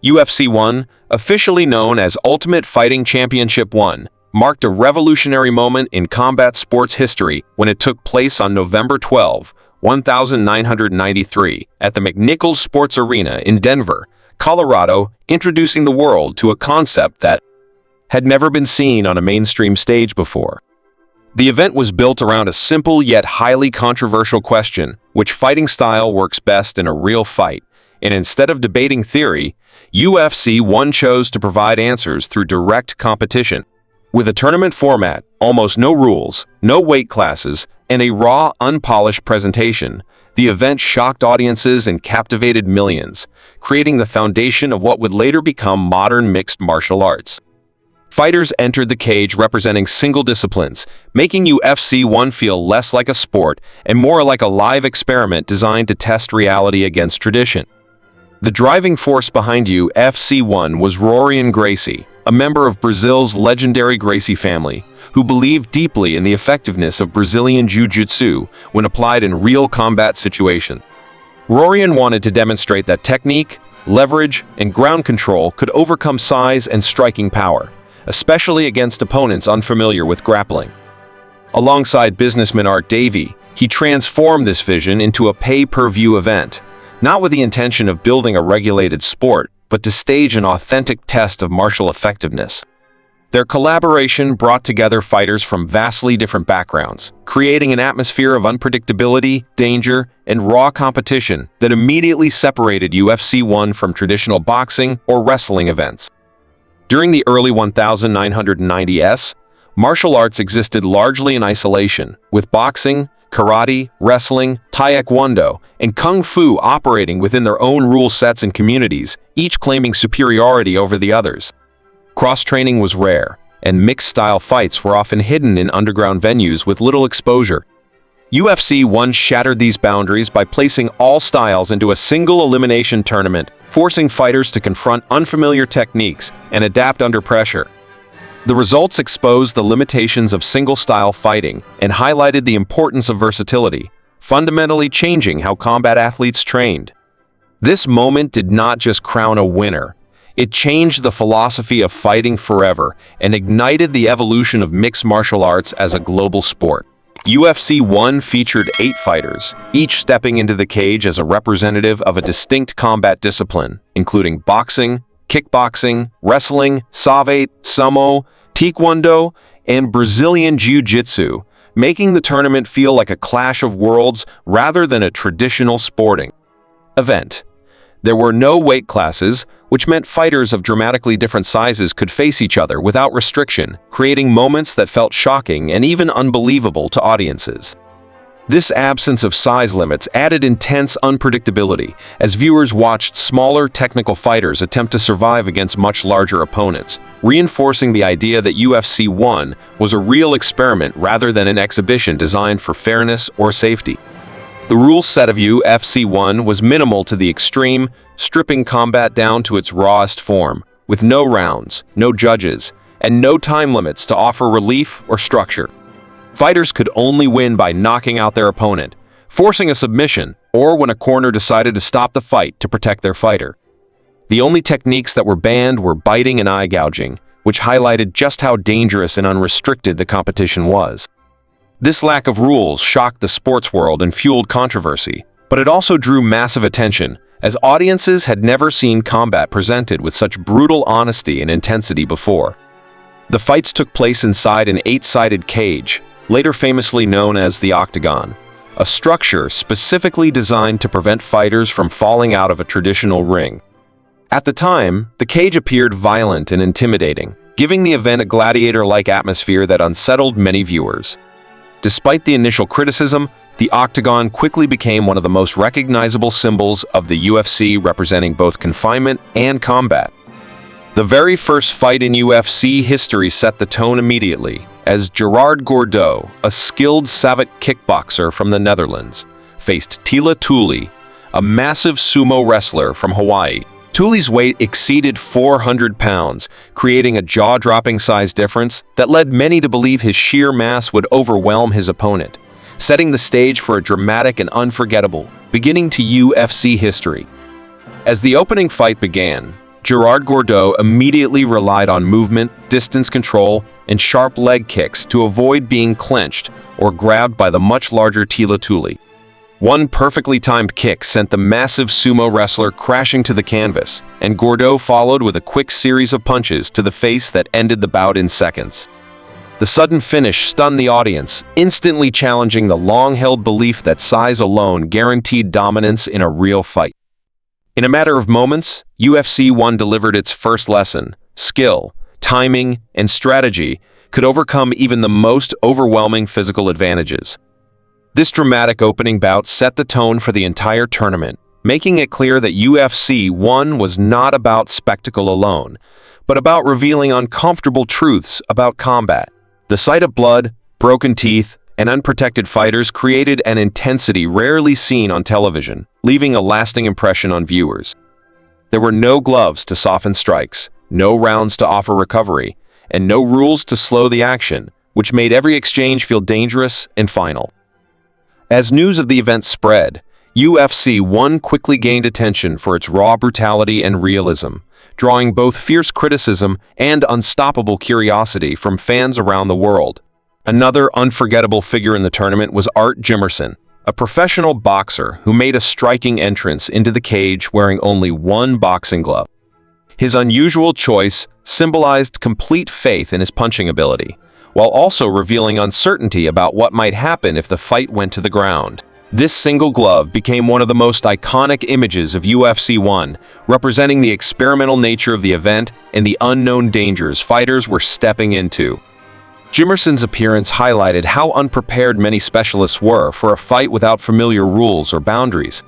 UFC 1, officially known as Ultimate Fighting Championship 1, marked a revolutionary moment in combat sports history when it took place on November 12, 1993, at the McNichols Sports Arena in Denver, Colorado, introducing the world to a concept that had never been seen on a mainstream stage before. The event was built around a simple yet highly controversial question: which fighting style works best in a real fight? And instead of debating theory, UFC 1 chose to provide answers through direct competition. With a tournament format, almost no rules, no weight classes, and a raw, unpolished presentation, the event shocked audiences and captivated millions, creating the foundation of what would later become modern mixed martial arts. Fighters entered the cage representing single disciplines, making UFC 1 feel less like a sport and more like a live experiment designed to test reality against tradition. The driving force behind UFC 1 was Royce Gracie, a member of Brazil's legendary Gracie family, who believed deeply in the effectiveness of Brazilian Jiu Jitsu when applied in real combat situations. Rorion wanted to demonstrate that technique, leverage, and ground control could overcome size and striking power, especially against opponents unfamiliar with grappling. Alongside businessman Davie, he transformed this vision into a pay-per-view event, not with the intention of building a regulated sport, but to stage an authentic test of martial effectiveness. Their collaboration brought together fighters from vastly different backgrounds, creating an atmosphere of unpredictability, danger, and raw competition that immediately separated UFC 1 from traditional boxing or wrestling events. During the early 1990s, martial arts existed largely in isolation, with boxing, karate, wrestling, taekwondo, and kung fu operating within their own rule sets and communities, each claiming superiority over the others. Cross-training was rare, and mixed-style fights were often hidden in underground venues with little exposure. UFC 1 shattered these boundaries by placing all styles into a single elimination tournament, forcing fighters to confront unfamiliar techniques and adapt under pressure. The results exposed the limitations of single-style fighting and highlighted the importance of versatility, fundamentally changing how combat athletes trained. This moment did not just crown a winner. It changed the philosophy of fighting forever and ignited the evolution of mixed martial arts as a global sport. UFC 1 featured 8 fighters, each stepping into the cage as a representative of a distinct combat discipline, including boxing, kickboxing, wrestling, savate, sumo, taekwondo, and Brazilian Jiu Jitsu, making the tournament feel like a clash of worlds rather than a traditional sporting event. There were no weight classes, which meant fighters of dramatically different sizes could face each other without restriction, creating moments that felt shocking and even unbelievable to audiences. This absence of size limits added intense unpredictability as viewers watched smaller technical fighters attempt to survive against much larger opponents, reinforcing the idea that UFC 1 was a real experiment rather than an exhibition designed for fairness or safety. The rule set of UFC 1 was minimal to the extreme, stripping combat down to its rawest form, with no rounds, no judges, and no time limits to offer relief or structure. Fighters could only win by knocking out their opponent, forcing a submission, or when a corner decided to stop the fight to protect their fighter. The only techniques that were banned were biting and eye gouging, which highlighted just how dangerous and unrestricted the competition was. This lack of rules shocked the sports world and fueled controversy, but it also drew massive attention, as audiences had never seen combat presented with such brutal honesty and intensity before. The fights took place inside an 8-sided cage, later famously known as the Octagon, a structure specifically designed to prevent fighters from falling out of a traditional ring. At the time, the cage appeared violent and intimidating, giving the event a gladiator-like atmosphere that unsettled many viewers. Despite the initial criticism, the Octagon quickly became one of the most recognizable symbols of the UFC, representing both confinement and combat. The very first fight in UFC history set the tone immediately, as Gerard Gordeau, a skilled savate kickboxer from the Netherlands, faced Tila Tuli, a massive sumo wrestler from Hawaii. Tuli's weight exceeded 400 pounds, creating a jaw-dropping size difference that led many to believe his sheer mass would overwhelm his opponent, setting the stage for a dramatic and unforgettable beginning to UFC history. As the opening fight began, Gerard Gordeau immediately relied on movement, distance control, and sharp leg kicks to avoid being clenched or grabbed by the much larger Tila Tuli. One perfectly timed kick sent the massive sumo wrestler crashing to the canvas, and Gordeau followed with a quick series of punches to the face that ended the bout in seconds. The sudden finish stunned the audience, instantly challenging the long-held belief that size alone guaranteed dominance in a real fight. In a matter of moments, UFC 1 delivered its first lesson. Skill, timing, and strategy could overcome even the most overwhelming physical advantages. This dramatic opening bout set the tone for the entire tournament, making it clear that UFC 1 was not about spectacle alone, but about revealing uncomfortable truths about combat. The sight of blood, broken teeth, and unprotected fighters created an intensity rarely seen on television, leaving a lasting impression on viewers. There were no gloves to soften strikes, no rounds to offer recovery, and no rules to slow the action, which made every exchange feel dangerous and final. As news of the event spread, UFC 1 quickly gained attention for its raw brutality and realism, drawing both fierce criticism and unstoppable curiosity from fans around the world. Another unforgettable figure in the tournament was Art Jimerson, a professional boxer who made a striking entrance into the cage wearing only one boxing glove. His unusual choice symbolized complete faith in his punching ability, while also revealing uncertainty about what might happen if the fight went to the ground. This single glove became one of the most iconic images of UFC 1, representing the experimental nature of the event and the unknown dangers fighters were stepping into. Jimerson's appearance highlighted how unprepared many specialists were for a fight without familiar rules or boundaries.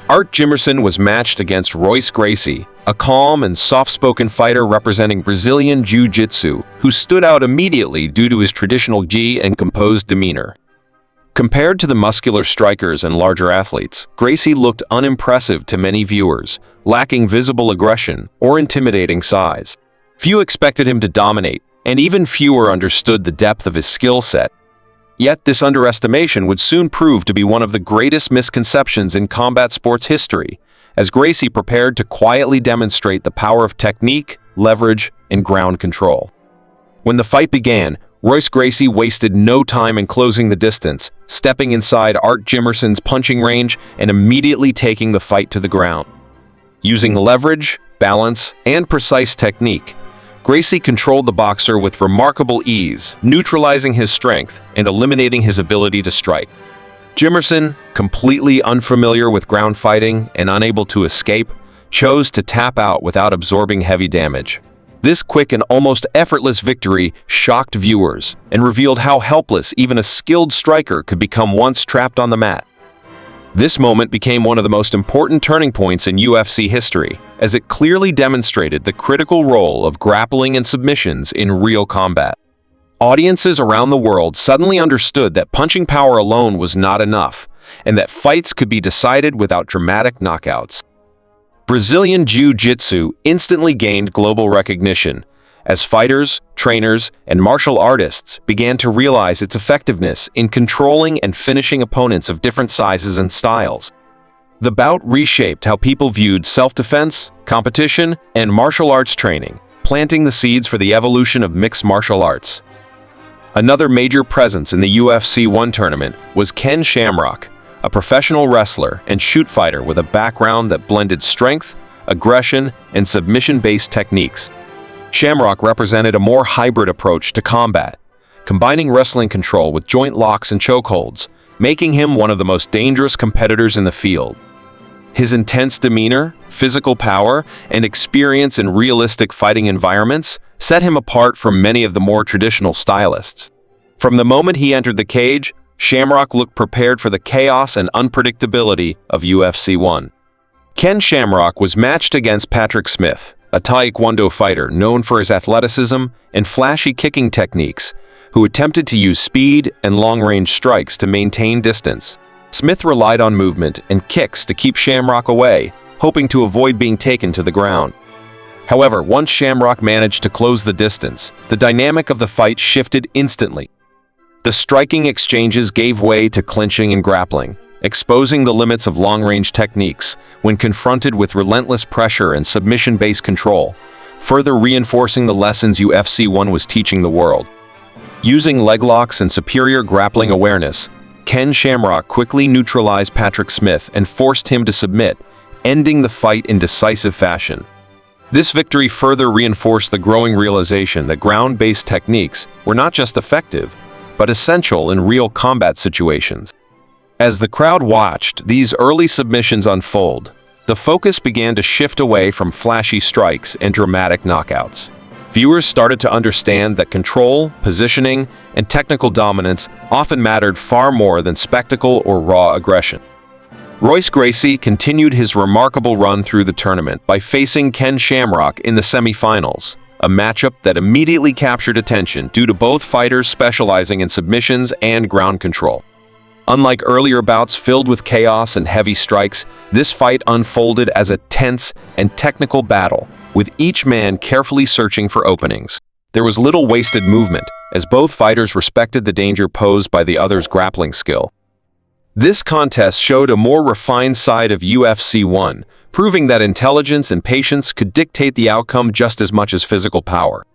Art Jimerson was matched against Royce Gracie, a calm and soft-spoken fighter representing Brazilian Jiu Jitsu, who stood out immediately due to his traditional gi and composed demeanor. Compared to the muscular strikers and larger athletes, Gracie looked unimpressive to many viewers, lacking visible aggression or intimidating size. Few expected him to dominate, and even fewer understood the depth of his skill set. Yet this underestimation would soon prove to be one of the greatest misconceptions in combat sports history, as Gracie prepared to quietly demonstrate the power of technique, leverage, and ground control. When the fight began, Royce Gracie wasted no time in closing the distance, stepping inside Art Jimerson's punching range and immediately taking the fight to the ground. Using leverage, balance, and precise technique, Gracie controlled the boxer with remarkable ease, neutralizing his strength and eliminating his ability to strike. Jimerson, completely unfamiliar with ground fighting and unable to escape, chose to tap out without absorbing heavy damage. This quick and almost effortless victory shocked viewers and revealed how helpless even a skilled striker could become once trapped on the mat. This moment became one of the most important turning points in UFC history, as it clearly demonstrated the critical role of grappling and submissions in real combat. Audiences around the world suddenly understood that punching power alone was not enough, and that fights could be decided without dramatic knockouts. Brazilian Jiu Jitsu instantly gained global recognition, as fighters, trainers, and martial artists began to realize its effectiveness in controlling and finishing opponents of different sizes and styles. The bout reshaped how people viewed self-defense, competition, and martial arts training, planting the seeds for the evolution of mixed martial arts. Another major presence in the UFC 1 tournament was Ken Shamrock, a professional wrestler and shoot fighter with a background that blended strength, aggression, and submission-based techniques. Shamrock represented a more hybrid approach to combat, combining wrestling control with joint locks and chokeholds, making him one of the most dangerous competitors in the field. His intense demeanor, physical power, and experience in realistic fighting environments set him apart from many of the more traditional stylists. From the moment he entered the cage, Shamrock looked prepared for the chaos and unpredictability of UFC 1. Ken Shamrock was matched against Patrick Smith, a taekwondo fighter known for his athleticism and flashy kicking techniques, who attempted to use speed and long-range strikes to maintain distance. Smith relied on movement and kicks to keep Shamrock away, hoping to avoid being taken to the ground. However, once Shamrock managed to close the distance, the dynamic of the fight shifted instantly. The striking exchanges gave way to clinching and grappling, exposing the limits of long-range techniques when confronted with relentless pressure and submission-based control, further reinforcing the lessons UFC 1 was teaching the world. Using leg locks and superior grappling awareness, Ken Shamrock quickly neutralized Patrick Smith and forced him to submit, ending the fight in decisive fashion. This victory further reinforced the growing realization that ground-based techniques were not just effective, but essential in real combat situations. As the crowd watched these early submissions unfold, the focus began to shift away from flashy strikes and dramatic knockouts. Viewers started to understand that control, positioning, and technical dominance often mattered far more than spectacle or raw aggression. Royce Gracie continued his remarkable run through the tournament by facing Ken Shamrock in the semifinals, a matchup that immediately captured attention due to both fighters specializing in submissions and ground control. Unlike earlier bouts filled with chaos and heavy strikes, this fight unfolded as a tense and technical battle, with each man carefully searching for openings. There was little wasted movement, as both fighters respected the danger posed by the other's grappling skill. This contest showed a more refined side of UFC 1, proving that intelligence and patience could dictate the outcome just as much as physical power.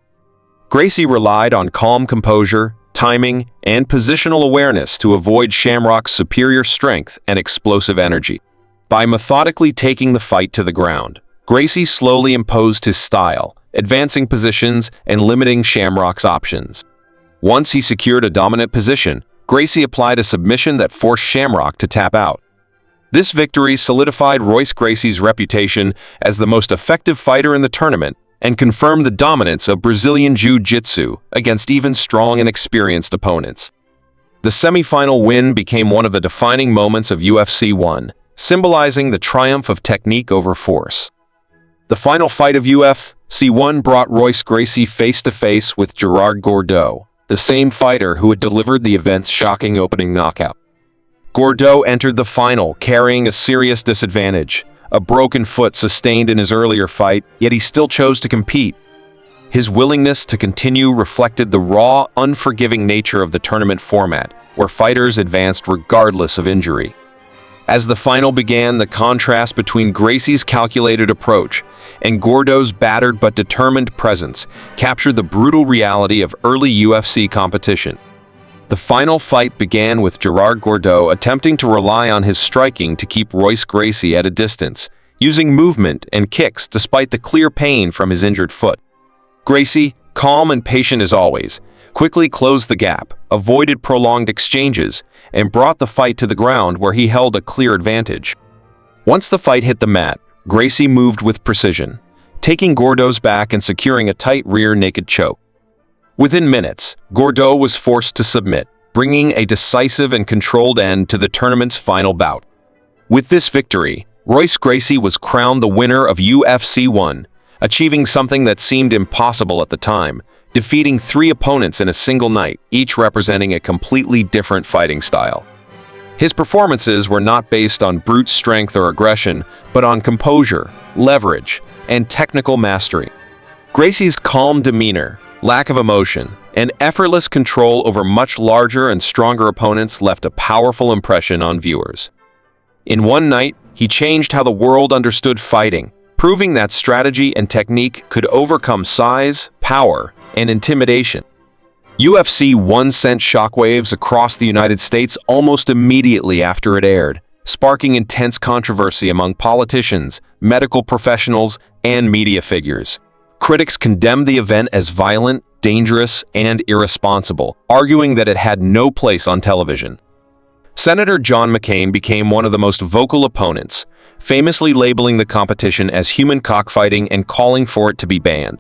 Gracie relied on calm composure, timing, and positional awareness to avoid Shamrock's superior strength and explosive energy. By methodically taking the fight to the ground, Gracie slowly imposed his style, advancing positions and limiting Shamrock's options. Once he secured a dominant position, Gracie applied a submission that forced Shamrock to tap out. This victory solidified Royce Gracie's reputation as the most effective fighter in the tournament and confirmed the dominance of Brazilian Jiu Jitsu against even strong and experienced opponents. The semifinal win became one of the defining moments of UFC 1, symbolizing the triumph of technique over force. The final fight of UFC 1 brought Royce Gracie face-to-face with Gerard Gordeau, the same fighter who had delivered the event's shocking opening knockout. Gordeau entered the final carrying a serious disadvantage, a broken foot sustained in his earlier fight, yet he still chose to compete. His willingness to continue reflected the raw, unforgiving nature of the tournament format, where fighters advanced regardless of injury. As the final began, the contrast between Gracie's calculated approach and Gordeau's battered but determined presence captured the brutal reality of early UFC competition. The final fight began with Gerard Gordeau attempting to rely on his striking to keep Royce Gracie at a distance, using movement and kicks despite the clear pain from his injured foot. Gracie, calm and patient as always, quickly closed the gap, avoided prolonged exchanges, and brought the fight to the ground where he held a clear advantage. Once the fight hit the mat, Gracie moved with precision, taking Gordeau's back and securing a tight rear naked choke. Within minutes, Gordeau was forced to submit, bringing a decisive and controlled end to the tournament's final bout. With this victory, Royce Gracie was crowned the winner of UFC 1, achieving something that seemed impossible at the time, defeating 3 opponents in a single night, each representing a completely different fighting style. His performances were not based on brute strength or aggression, but on composure, leverage, and technical mastery. Gracie's calm demeanor, lack of emotion, and effortless control over much larger and stronger opponents left a powerful impression on viewers. In one night, he changed how the world understood fighting, proving that strategy and technique could overcome size, power, and intimidation. UFC 1 sent shockwaves across the United States almost immediately after it aired, sparking intense controversy among politicians, medical professionals, and media figures. Critics condemned the event as violent, dangerous, and irresponsible, arguing that it had no place on television. Senator John McCain became one of the most vocal opponents, famously labeling the competition as human cockfighting and calling for it to be banned.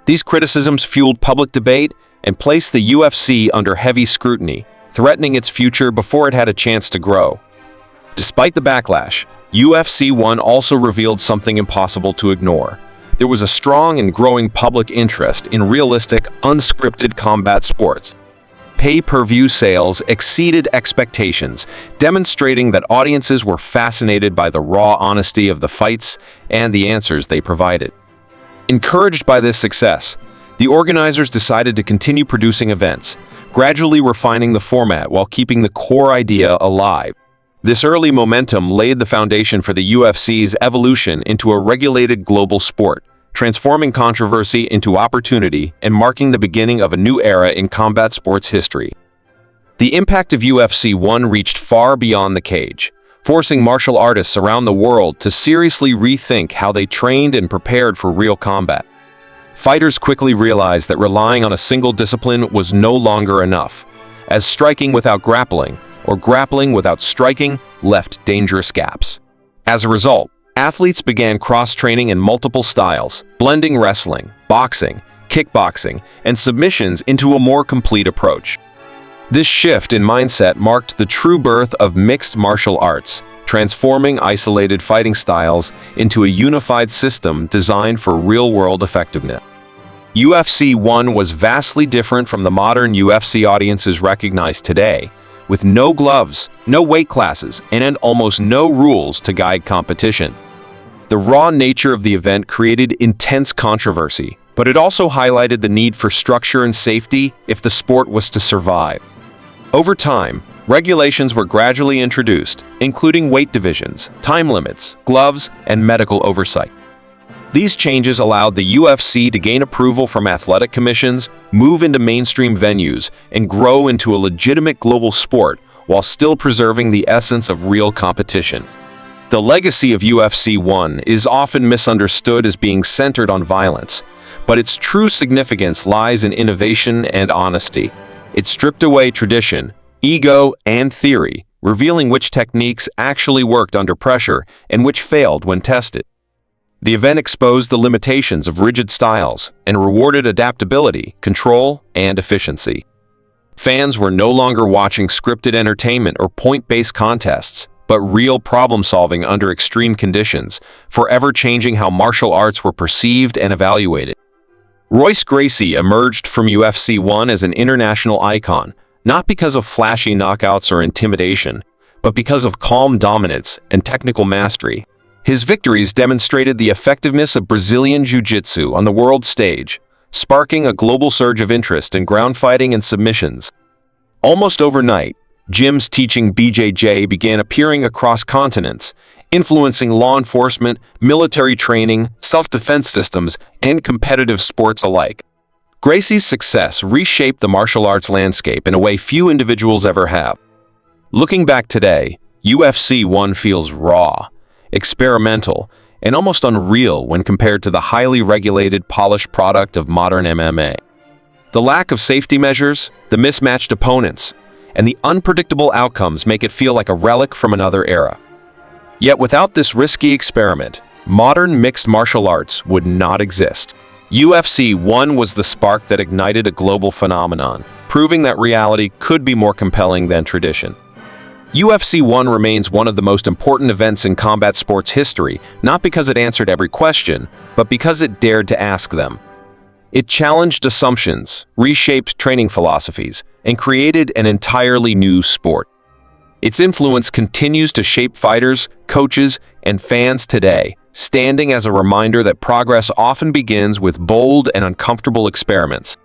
These criticisms fueled public debate and placed the UFC under heavy scrutiny, threatening its future before it had a chance to grow. Despite the backlash, UFC 1 also revealed something impossible to ignore. There was a strong and growing public interest in realistic, unscripted combat sports. Pay-per-view sales exceeded expectations, demonstrating that audiences were fascinated by the raw honesty of the fights and the answers they provided. Encouraged by this success, the organizers decided to continue producing events, gradually refining the format while keeping the core idea alive. This early momentum laid the foundation for the UFC's evolution into a regulated global sport, transforming controversy into opportunity and marking the beginning of a new era in combat sports history. The impact of UFC 1 reached far beyond the cage, forcing martial artists around the world to seriously rethink how they trained and prepared for real combat. Fighters quickly realized that relying on a single discipline was no longer enough, as striking without grappling or grappling without striking left dangerous gaps. As a result, athletes began cross-training in multiple styles, blending wrestling, boxing, kickboxing, and submissions into a more complete approach. This shift in mindset marked the true birth of mixed martial arts, transforming isolated fighting styles into a unified system designed for real-world effectiveness. UFC 1 was vastly different from the modern UFC audiences recognize today, with no gloves, no weight classes, and almost no rules to guide competition. The raw nature of the event created intense controversy, but it also highlighted the need for structure and safety if the sport was to survive. Over time, regulations were gradually introduced, including weight divisions, time limits, gloves, and medical oversight. These changes allowed the UFC to gain approval from athletic commissions, move into mainstream venues, and grow into a legitimate global sport while still preserving the essence of real competition. The legacy of UFC 1 is often misunderstood as being centered on violence, but its true significance lies in innovation and honesty. It stripped away tradition, ego, and theory, revealing which techniques actually worked under pressure and which failed when tested. The event exposed the limitations of rigid styles and rewarded adaptability, control, and efficiency. Fans were no longer watching scripted entertainment or point-based contests, but real problem-solving under extreme conditions, forever changing how martial arts were perceived and evaluated. Royce Gracie emerged from UFC 1 as an international icon, not because of flashy knockouts or intimidation, but because of calm dominance and technical mastery. His victories demonstrated the effectiveness of Brazilian Jiu Jitsu on the world stage, sparking a global surge of interest in ground fighting and submissions. Almost overnight, gyms teaching BJJ began appearing across continents, influencing law enforcement, military training, self-defense systems, and competitive sports alike. Gracie's success reshaped the martial arts landscape in a way few individuals ever have. Looking back today, UFC 1 feels raw, experimental, and almost unreal when compared to the highly regulated, polished product of modern MMA. The lack of safety measures, the mismatched opponents, and the unpredictable outcomes make it feel like a relic from another era. Yet without this risky experiment, modern mixed martial arts would not exist. UFC 1 was the spark that ignited a global phenomenon, proving that reality could be more compelling than tradition. UFC 1 remains one of the most important events in combat sports history, not because it answered every question, but because it dared to ask them. It challenged assumptions, reshaped training philosophies, and created an entirely new sport. Its influence continues to shape fighters, coaches, and fans today, standing as a reminder that progress often begins with bold and uncomfortable experiments.